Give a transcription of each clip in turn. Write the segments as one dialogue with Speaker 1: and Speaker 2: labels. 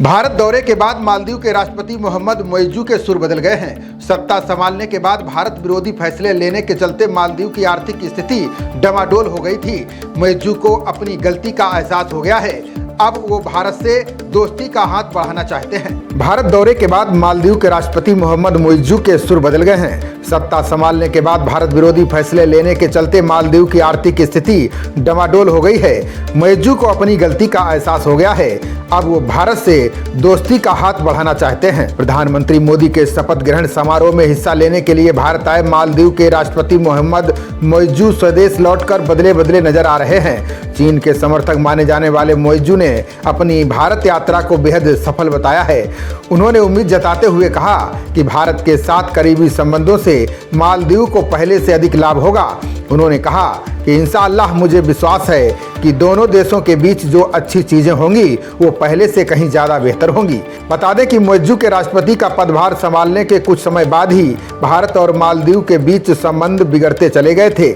Speaker 1: भारत दौरे के बाद मालदीव के राष्ट्रपति मोहम्मद मोइज़ू के सुर बदल गए हैं। सत्ता संभालने के बाद भारत विरोधी फैसले लेने के चलते मालदीव की आर्थिक स्थिति डमाडोल हो गई थी। मोइज़ू को अपनी गलती का एहसास हो गया है। अब वो भारत से दोस्ती का हाथ बढ़ाना चाहते हैं। भारत दौरे के बाद मालदीव के राष्ट्रपति मोहम्मद मोइज़ू के सुर बदल गए हैं। सत्ता संभालने के बाद भारत विरोधी फैसले लेने के चलते मालदीव की आर्थिक स्थिति डमाडोल हो गई है। मोइज़ू को अपनी गलती का एहसास हो गया है। अब वो भारत से दोस्ती का हाथ बढ़ाना चाहते हैं। प्रधानमंत्री मोदी के शपथ ग्रहण समारोह में हिस्सा लेने के लिए भारत आए मालदीव के राष्ट्रपति मोहम्मद मोइज़ू स्वदेश लौटकर बदले बदले नजर आ रहे हैं। चीन के समर्थक माने जाने वाले मोइज़ू ने अपनी भारत यात्रा को बेहद सफल बताया है। उन्होंने उम्मीद जताते हुए कहा कि भारत के साथ करीबी संबंधों से मालदीव को पहले से अधिक लाभ होगा। उन्होंने कहा कि इंशाअल्लाह मुझे विश्वास है कि दोनों देशों के बीच जो अच्छी चीजें होंगी वो पहले से कहीं ज्यादा बेहतर होंगी। बता दें कि मोइज़ू के राष्ट्रपति का पदभार संभालने के कुछ समय बाद ही भारत और मालदीव के बीच संबंध बिगड़ते चले गए थे।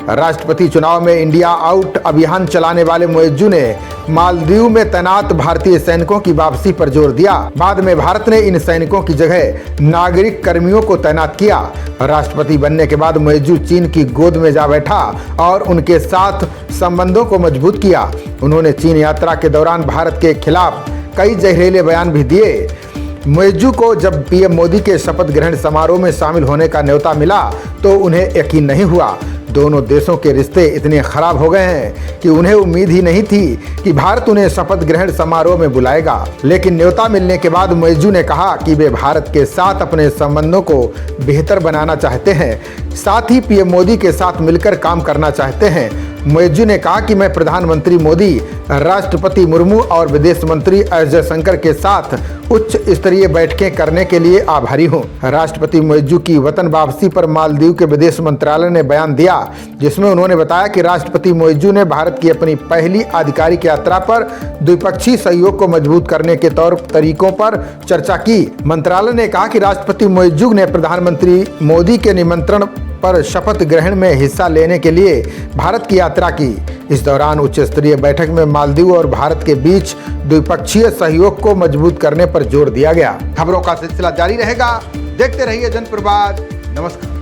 Speaker 1: राष्ट्रपति चुनाव में इंडिया आउट अभियान चलाने वाले मोइज़ू ने मालदीव में तैनात भारतीय सैनिकों की वापसी पर जोर दिया। बाद में भारत ने इन सैनिकों की जगह नागरिक कर्मियों को तैनात किया। राष्ट्रपति बनने के बाद मोइज़ू चीन की गोद में जा बैठा और उनके साथ संबंधों को मजबूत किया। उन्होंने चीन यात्रा के दौरान भारत के खिलाफ कई जहरीले बयान भी दिए। मोइज़ू को जब पीएम मोदी के शपथ ग्रहण समारोह में शामिल होने का न्योता मिला तो उन्हें यकीन नहीं हुआ। दोनों देशों के रिश्ते इतने खराब हो गए हैं कि उन्हें उम्मीद ही नहीं थी कि भारत उन्हें शपथ ग्रहण समारोह में बुलाएगा। लेकिन न्योता मिलने के बाद मोइज़ू ने कहा कि वे भारत के साथ अपने संबंधों को बेहतर बनाना चाहते हैं, साथ ही पीएम मोदी के साथ मिलकर काम करना चाहते हैं। मोइज़ू ने कहा कि मैं प्रधानमंत्री मोदी, राष्ट्रपति मुर्मू और विदेश मंत्री एस जयशंकर के साथ उच्च स्तरीय बैठकें करने के लिए आभारी हूं। राष्ट्रपति मोइज़ू की वतन वापसी पर मालदीव के विदेश मंत्रालय ने बयान दिया, जिसमें उन्होंने बताया कि राष्ट्रपति मोइज़ू ने भारत की अपनी पहली आधिकारिक यात्रा पर द्विपक्षीय सहयोग को मजबूत करने के तौर तरीकों पर चर्चा की। मंत्रालय ने कहा कि राष्ट्रपति मोइज़ू ने प्रधानमंत्री मोदी के निमंत्रण पर शपथ ग्रहण में हिस्सा लेने के लिए भारत की यात्रा की। इस दौरान उच्च स्तरीय बैठक में मालदीव और भारत के बीच द्विपक्षीय सहयोग को मजबूत करने पर जोर दिया गया। खबरों का सिलसिला जारी रहेगा। देखते रहिए जनप्रवाद। नमस्कार।